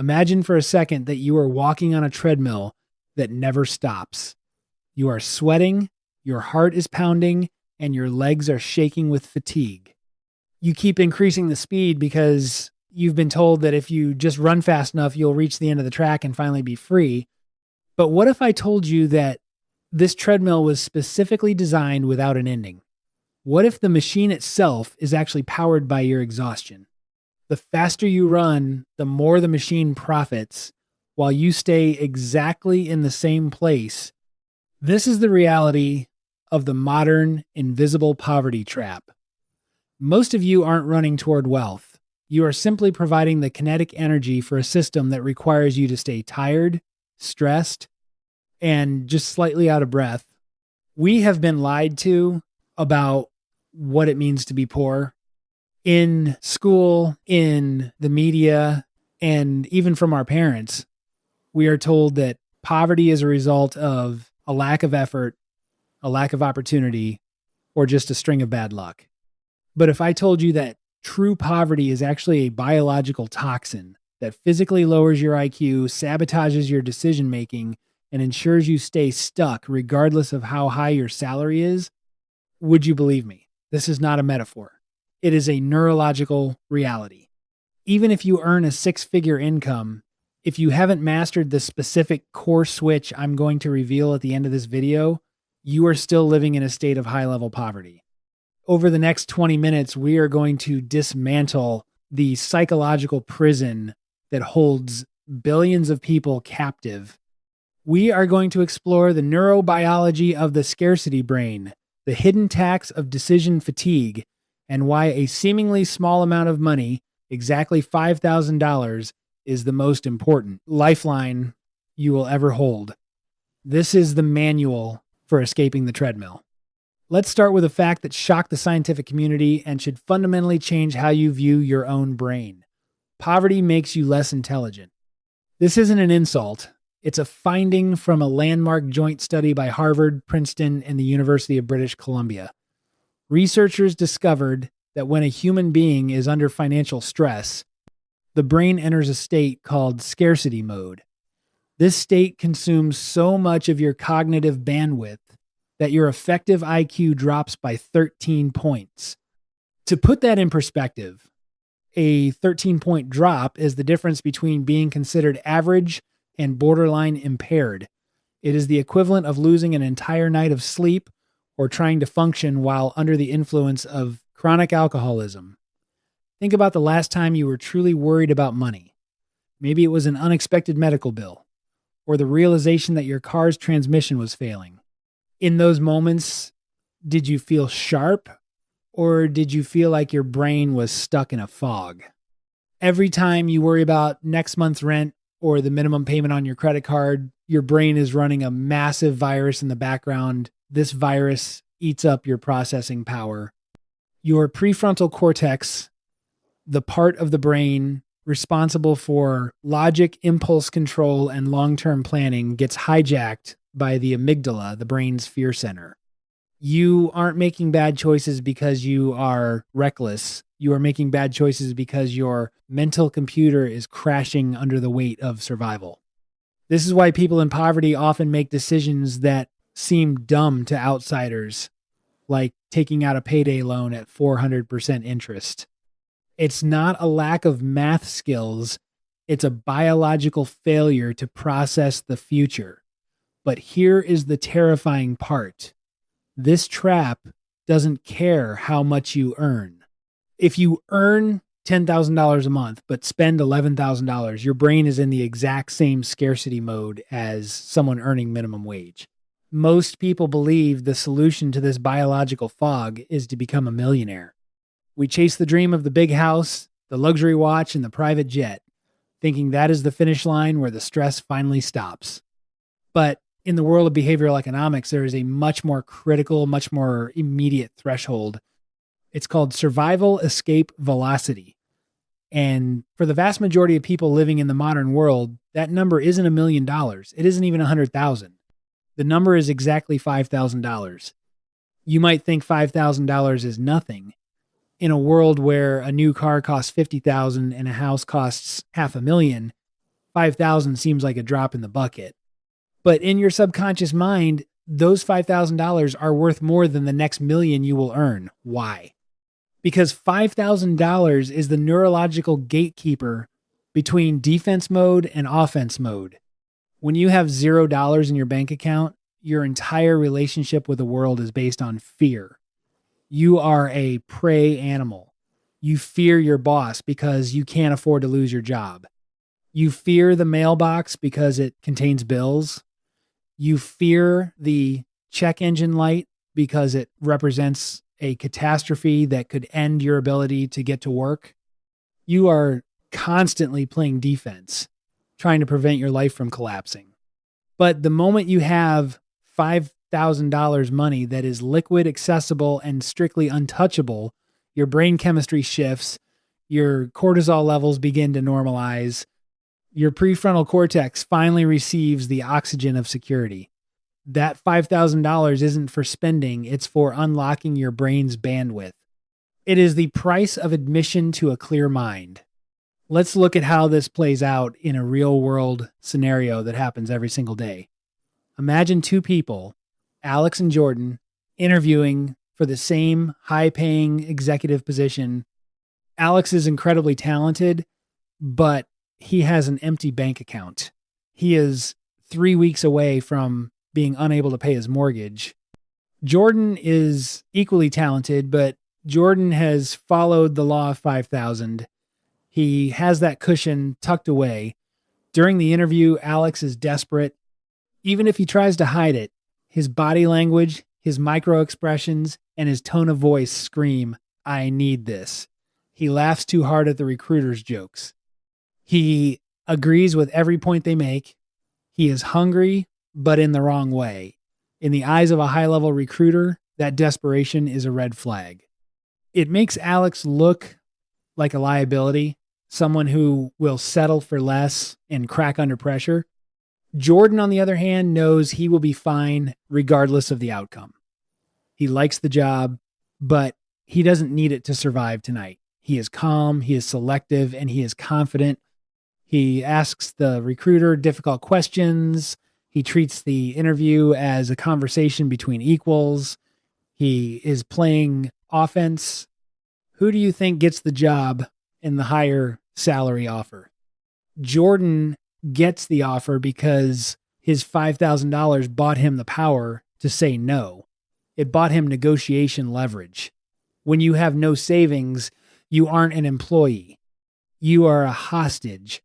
Imagine for a second that you are walking on a treadmill that never stops. You are sweating, your heart is pounding, and your legs are shaking with fatigue. You keep increasing the speed because you've been told that if you just run fast enough, you'll reach the end of the track and finally be free. But what if I told you that this treadmill was specifically designed without an ending? What if the machine itself is actually powered by your exhaustion? The faster you run, the more the machine profits while you stay exactly in the same place. This is the reality of the modern invisible poverty trap. Most of you aren't running toward wealth. You are simply providing the kinetic energy for a system that requires you to stay tired, stressed, and just slightly out of breath. We have been lied to about what it means to be poor in school, in the media, and even from our parents. We are told that poverty is a result of a lack of effort, a lack of opportunity, or just a string of bad luck. But if I told you that true poverty is actually a biological toxin that physically lowers your IQ, sabotages your decision making, and ensures you stay stuck regardless of how high your salary is, would you believe me? This is not a metaphor. It is a neurological reality. Even if you earn a six-figure income, if you haven't mastered the specific core switch I'm going to reveal at the end of this video, you are still living in a state of high-level poverty. Over the next 20 minutes, we are going to dismantle the psychological prison that holds billions of people captive. We are going to explore the neurobiology of the scarcity brain, the hidden tax of decision fatigue, and why a seemingly small amount of money, exactly $5,000, is the most important lifeline you will ever hold. This is the manual for escaping the treadmill. Let's start with a fact that shocked the scientific community and should fundamentally change how you view your own brain. Poverty makes you less intelligent. This isn't an insult. It's a finding from a landmark joint study by Harvard, Princeton, and the University of British Columbia. Researchers discovered that when a human being is under financial stress, the brain enters a state called scarcity mode. This state consumes so much of your cognitive bandwidth that your effective IQ drops by 13 points. To put that in perspective, a 13-point drop is the difference between being considered average and borderline impaired. It is the equivalent of losing an entire night of sleep or trying to function while under the influence of chronic alcoholism. Think about the last time you were truly worried about money. Maybe it was an unexpected medical bill, or the realization that your car's transmission was failing. In those moments, did you feel sharp, or did you feel like your brain was stuck in a fog? Every time you worry about next month's rent or the minimum payment on your credit card, your brain is running a massive virus in the background. This virus eats up your processing power. Your prefrontal cortex, the part of the brain responsible for logic, impulse control, and long-term planning, gets hijacked by the amygdala, the brain's fear center. You aren't making bad choices because you are reckless. You are making bad choices because your mental computer is crashing under the weight of survival. This is why people in poverty often make decisions that seem dumb to outsiders, like taking out a payday loan at 400% interest. It's not a lack of math skills. It's a biological failure to process the future. But here is the terrifying part. This trap doesn't care how much you earn. If you earn $10,000 a month, but spend $11,000, your brain is in the exact same scarcity mode as someone earning minimum wage. Most people believe the solution to this biological fog is to become a millionaire. We chase the dream of the big house, the luxury watch, and the private jet, thinking that is the finish line where the stress finally stops. But in the world of behavioral economics, there is a much more critical, much more immediate threshold. It's called survival escape velocity. And for the vast majority of people living in the modern world, that number isn't $1 million. It isn't even 100,000. The number is exactly $5,000. You might think $5,000 is nothing. In a world where a new car costs $50,000 and a house costs $500,000, 5,000 seems like a drop in the bucket. But in your subconscious mind, those $5,000 are worth more than the next million you will earn. Why? Because $5,000 is the neurological gatekeeper between defense mode and offense mode. When you have $0 in your bank account, your entire relationship with the world is based on fear. You are a prey animal. You fear your boss because you can't afford to lose your job. You fear the mailbox because it contains bills. You fear the check engine light because it represents a catastrophe that could end your ability to get to work. You are constantly playing defense, trying to prevent your life from collapsing. But the moment you have $5,000 money that is liquid, accessible, and strictly untouchable, your brain chemistry shifts, your cortisol levels begin to normalize, your prefrontal cortex finally receives the oxygen of security. That $5,000 isn't for spending, it's for unlocking your brain's bandwidth. It is the price of admission to a clear mind. Let's look at how this plays out in a real world scenario that happens every single day. Imagine two people, Alex and Jordan, interviewing for the same high-paying executive position. Alex is incredibly talented, but he has an empty bank account. He is 3 weeks away from being unable to pay his mortgage. Jordan is equally talented, but Jordan has followed the law of 5,000. He has that cushion tucked away. During the interview, Alex is desperate. Even if he tries to hide it, his body language, his micro expressions, and his tone of voice scream, "I need this." He laughs too hard at the recruiter's jokes. He agrees with every point they make. He is hungry, but in the wrong way. In the eyes of a high-level recruiter, that desperation is a red flag. It makes Alex look like a liability, someone who will settle for less and crack under pressure. Jordan, on the other hand, knows he will be fine regardless of the outcome. He likes the job, but he doesn't need it to survive tonight. He is calm, he is selective, and he is confident. He asks the recruiter difficult questions. He treats the interview as a conversation between equals. He is playing offense. Who do you think gets the job in the higher salary offer? Jordan gets the offer because his $5,000 bought him the power to say no. It bought him negotiation leverage. When you have no savings, you aren't an employee. You are a hostage.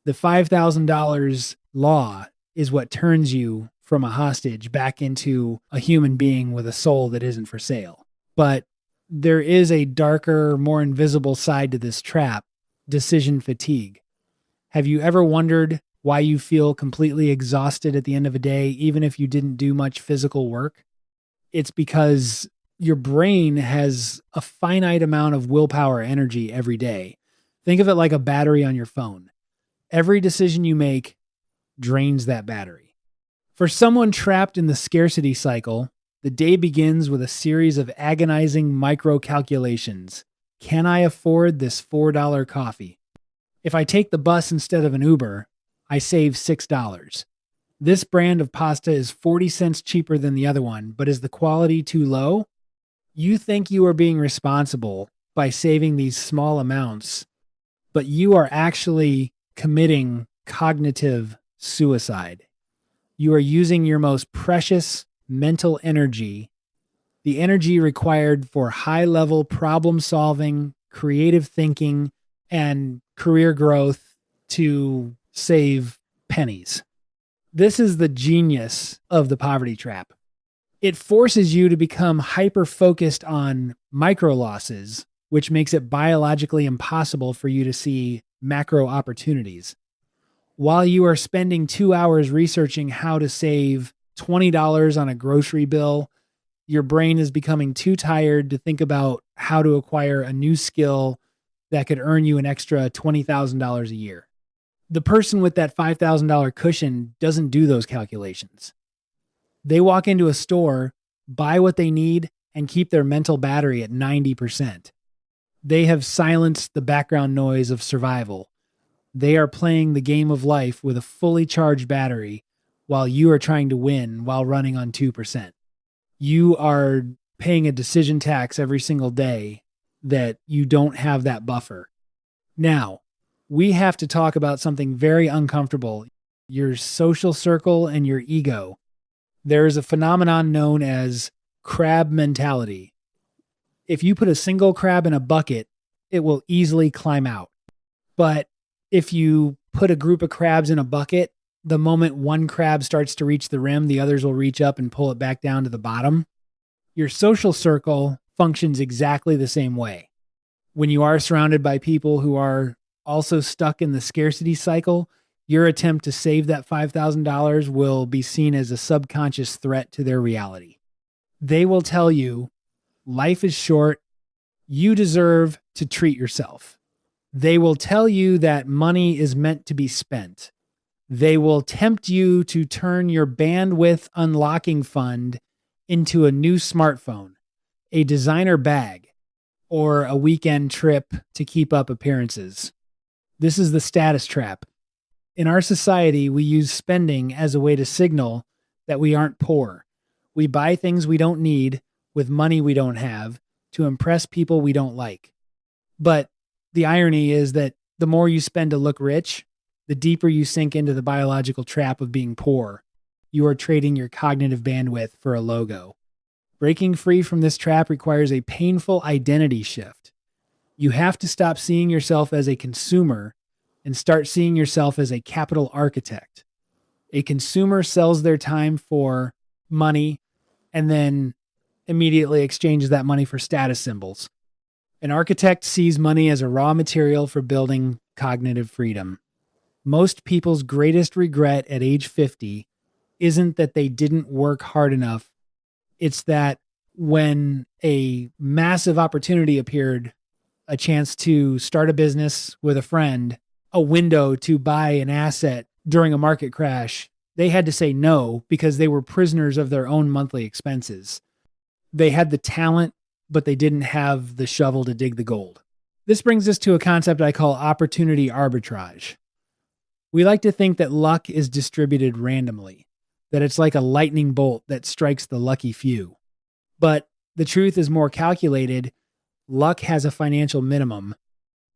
The $5,000 law is what turns you from a hostage back into a human being with a soul that isn't for sale. But there is a darker, more invisible side to this trap: decision fatigue. Have you ever wondered why you feel completely exhausted at the end of a day, even if you didn't do much physical work? It's because your brain has a finite amount of willpower energy every day. Think of it like a battery on your phone. Every decision you make drains that battery. For someone trapped in the scarcity cycle, the day begins with a series of agonizing micro calculations. Can I afford this $4 coffee? If I take the bus instead of an Uber, I save $6. This brand of pasta is 40 cents cheaper than the other one, but is the quality too low? You think you are being responsible by saving these small amounts, but you are actually committing cognitive suicide. You are using your most precious mental energy, the energy required for high-level problem solving, creative thinking, and career growth, to save pennies. This is the genius of the poverty trap. It forces you to become hyper-focused on micro losses, which makes it biologically impossible for you to see macro opportunities. While you are spending 2 hours researching how to save $20 on a grocery bill, your brain is becoming too tired to think about how to acquire a new skill that could earn you an extra $20,000 a year. The person with that $5,000 cushion doesn't do those calculations. They walk into a store, buy what they need, and keep their mental battery at 90%. They have silenced the background noise of survival. They are playing the game of life with a fully charged battery while you are trying to win while running on 2%. You are paying a decision tax every single day that you don't have that buffer. Now, we have to talk about something very uncomfortable: your social circle and your ego. There is a phenomenon known as crab mentality. If you put a single crab in a bucket, it will easily climb out. But if you put a group of crabs in a bucket, the moment one crab starts to reach the rim, the others will reach up and pull it back down to the bottom. Your social circle functions exactly the same way. When you are surrounded by people who are also stuck in the scarcity cycle, your attempt to save that $5,000 will be seen as a subconscious threat to their reality. They will tell you, life is short, you deserve to treat yourself. They will tell you that money is meant to be spent. They will tempt you to turn your bandwidth unlocking fund into a new smartphone, a designer bag, or a weekend trip to keep up appearances. This is the status trap. In our society, we use spending as a way to signal that we aren't poor. We buy things we don't need with money we don't have to impress people we don't like. But the irony is that the more you spend to look rich, the deeper you sink into the biological trap of being poor. You are trading your cognitive bandwidth for a logo. Breaking free from this trap requires a painful identity shift. You have to stop seeing yourself as a consumer and start seeing yourself as a capital architect. A consumer sells their time for money and then immediately exchanges that money for status symbols. An architect sees money as a raw material for building cognitive freedom. Most people's greatest regret at age 50 isn't that they didn't work hard enough. It's that when a massive opportunity appeared, a chance to start a business with a friend, a window to buy an asset during a market crash, they had to say no because they were prisoners of their own monthly expenses. They had the talent, but they didn't have the shovel to dig the gold. This brings us to a concept I call opportunity arbitrage. We like to think that luck is distributed randomly, that it's like a lightning bolt that strikes the lucky few. But the truth is more calculated. Luck has a financial minimum.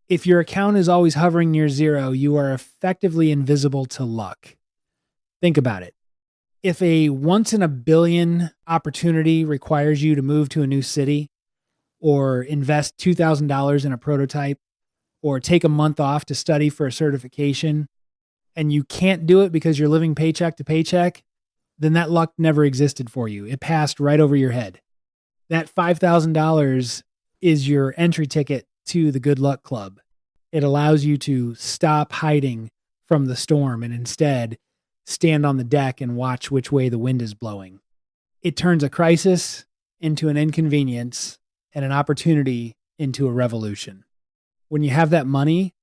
If your account is always hovering near zero, you are effectively invisible to luck. Think about it. If a once in a billion opportunity requires you to move to a new city, or invest $2,000 in a prototype, or take a month off to study for a certification, and you can't do it because you're living paycheck to paycheck, then that luck never existed for you. It passed right over your head. That $5,000 is your entry ticket to the good luck club. It allows you to stop hiding from the storm and instead stand on the deck and watch which way the wind is blowing. It turns a crisis into an inconvenience and an opportunity into a revolution. When you have that money,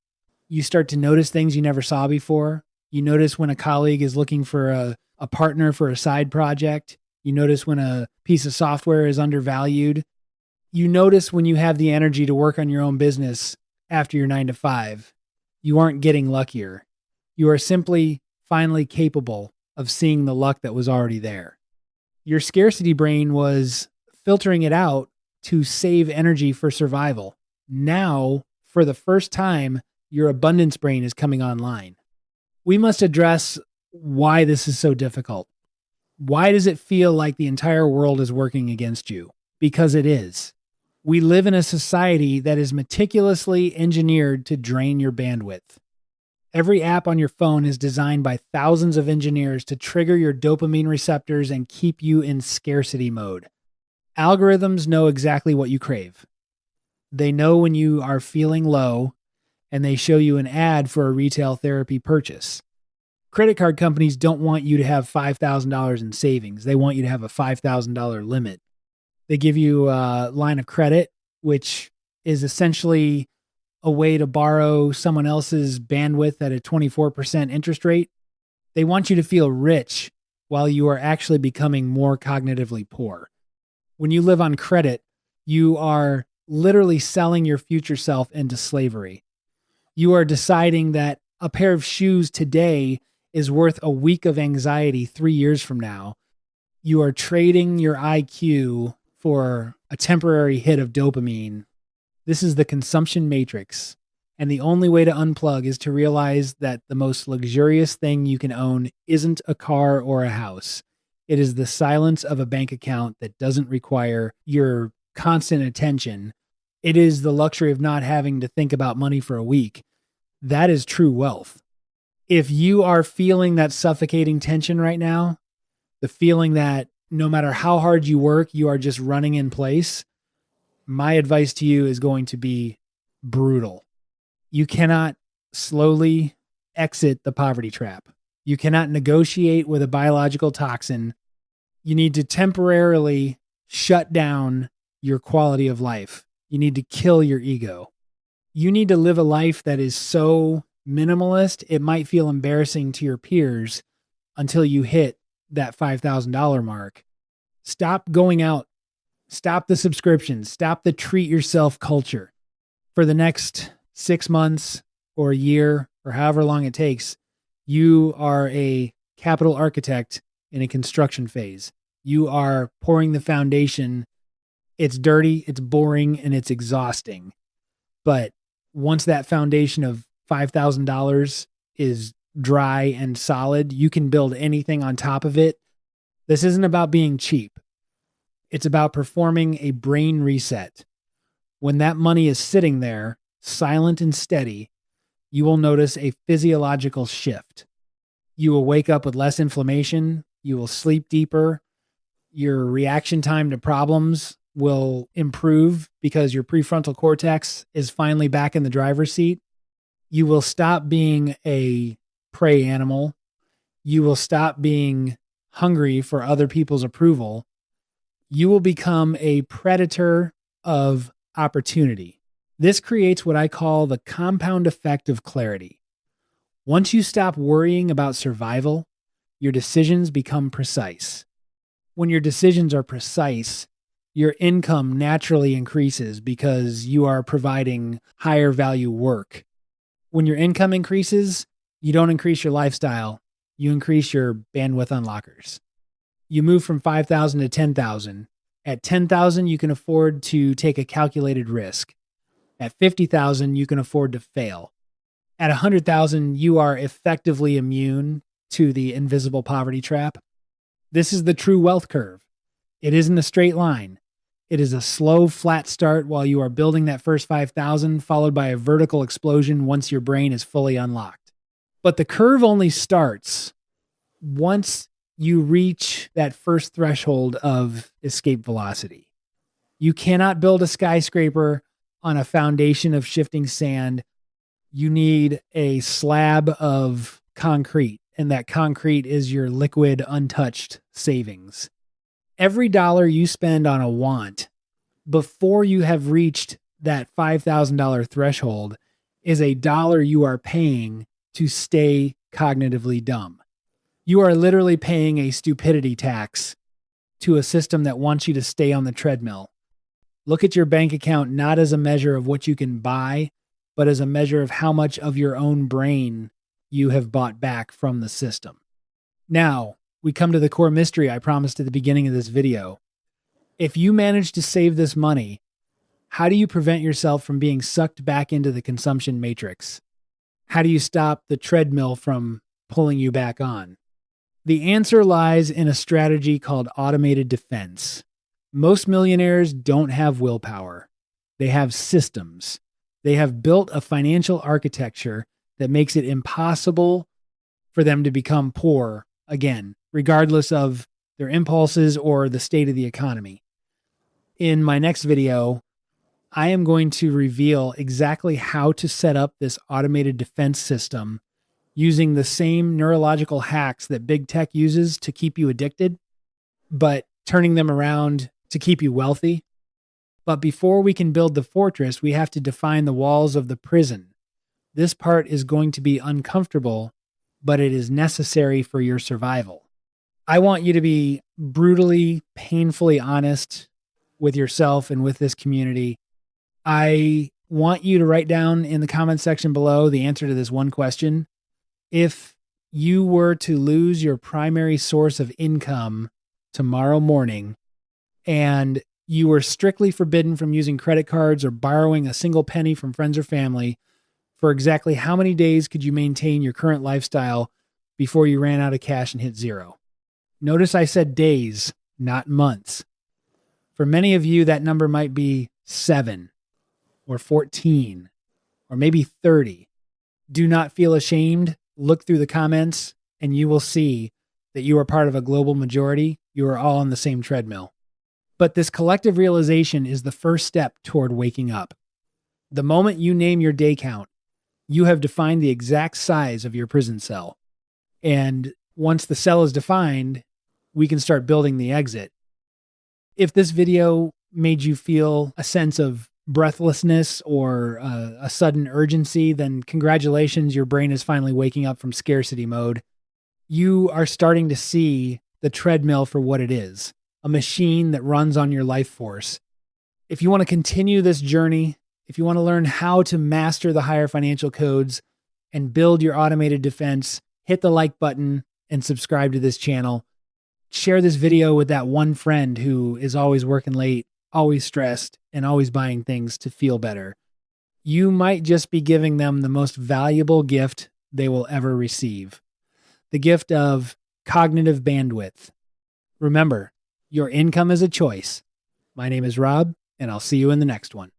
you start to notice things you never saw before. You notice when a colleague is looking for a partner for a side project. You notice when a piece of software is undervalued. You notice when you have the energy to work on your own business after your 9 to 5. You aren't getting luckier. You are simply finally capable of seeing the luck that was already there. Your scarcity brain was filtering it out to save energy for survival. Now, for the first time, your abundance brain is coming online. We must address why this is so difficult. Why does it feel like the entire world is working against you? Because it is. We live in a society that is meticulously engineered to drain your bandwidth. Every app on your phone is designed by thousands of engineers to trigger your dopamine receptors and keep you in scarcity mode. Algorithms know exactly what you crave. They know when you are feeling low, and they show you an ad for a retail therapy purchase. Credit card companies don't want you to have $5,000 in savings. They want you to have a $5,000 limit. They give you a line of credit, which is essentially a way to borrow someone else's bandwidth at a 24% interest rate. They want you to feel rich while you are actually becoming more cognitively poor. When you live on credit, you are literally selling your future self into slavery. You are deciding that a pair of shoes today is worth a week of anxiety 3 years from now. You are trading your IQ for a temporary hit of dopamine. This is the consumption matrix. And the only way to unplug is to realize that the most luxurious thing you can own isn't a car or a house. It is the silence of a bank account that doesn't require your constant attention. It is the luxury of not having to think about money for a week. That is true wealth. If you are feeling that suffocating tension right now, the feeling that no matter how hard you work, you are just running in place, my advice to you is going to be brutal. You cannot slowly exit the poverty trap. You cannot negotiate with a biological toxin. You need to temporarily shut down your quality of life. You need to kill your ego. You need to live a life that is so minimalist, it might feel embarrassing to your peers until you hit that $5,000 mark. Stop going out. Stop the subscriptions. Stop the treat yourself culture. For the next 6 months or a year or however long it takes, you are a capital architect in a construction phase. You are pouring the foundation. It's dirty, it's boring, and it's exhausting. But once that foundation of $5,000 is dry and solid, you can build anything on top of it. This isn't about being cheap. It's about performing a brain reset. When that money is sitting there, silent and steady, you will notice a physiological shift. You will wake up with less inflammation. You will sleep deeper. Your reaction time to problems will improve because your prefrontal cortex is finally back in the driver's seat. You will stop being a prey animal. You will stop being hungry for other people's approval. You will become a predator of opportunity. This creates what I call the compound effect of clarity. Once you stop worrying about survival, your decisions become precise. When your decisions are precise, your income naturally increases because you are providing higher value work. When your income increases, you don't increase your lifestyle, you increase your bandwidth unlockers. You move from 5,000 to 10,000. At 10,000, you can afford to take a calculated risk. At 50,000, you can afford to fail. At 100,000, you are effectively immune to the invisible poverty trap. This is the true wealth curve. It isn't a straight line. It is a slow, flat start while you are building that first 5,000, followed by a vertical explosion once your brain is fully unlocked. But the curve only starts once you reach that first threshold of escape velocity. You cannot build a skyscraper on a foundation of shifting sand. You need a slab of concrete, and that concrete is your liquid, untouched savings. Every dollar you spend on a want before you have reached that $5,000 threshold is a dollar you are paying to stay cognitively dumb. You are literally paying a stupidity tax to a system that wants you to stay on the treadmill. Look at your bank account not as a measure of what you can buy, but as a measure of how much of your own brain you have bought back from the system. Now, we come to the core mystery I promised at the beginning of this video. If you manage to save this money, how do you prevent yourself from being sucked back into the consumption matrix? How do you stop the treadmill from pulling you back on? The answer lies in a strategy called automated defense. Most millionaires don't have willpower. They have systems. They have built a financial architecture that makes it impossible for them to become poor again, regardless of their impulses or the state of the economy. In my next video, I am going to reveal exactly how to set up this automated defense system using the same neurological hacks that big tech uses to keep you addicted, but turning them around to keep you wealthy. But before we can build the fortress, we have to define the walls of the prison. This part is going to be uncomfortable, but it is necessary for your survival. I want you to be brutally, painfully honest with yourself and with this community. I want you to write down in the comment section below the answer to this one question. If you were to lose your primary source of income tomorrow morning and you were strictly forbidden from using credit cards or borrowing a single penny from friends or family, for exactly how many days could you maintain your current lifestyle before you ran out of cash and hit zero? Notice I said days, not months. For many of you, that number might be 7 or 14 or maybe 30. Do not feel ashamed. Look through the comments and you will see that you are part of a global majority. You are all on the same treadmill. But this collective realization is the first step toward waking up. The moment you name your day count, you have defined the exact size of your prison cell. And once the cell is defined, we can start building the exit. If this video made you feel a sense of breathlessness or a sudden urgency, then congratulations, your brain is finally waking up from scarcity mode. You are starting to see the treadmill for what it is, a machine that runs on your life force. If you want to continue this journey, if you want to learn how to master the higher financial codes and build your automated defense, hit the like button and subscribe to this channel. Share this video with that one friend who is always working late, always stressed, and always buying things to feel better. You might just be giving them the most valuable gift they will ever receive. The gift of cognitive bandwidth. Remember, your income is a choice. My name is Rob, and I'll see you in the next one.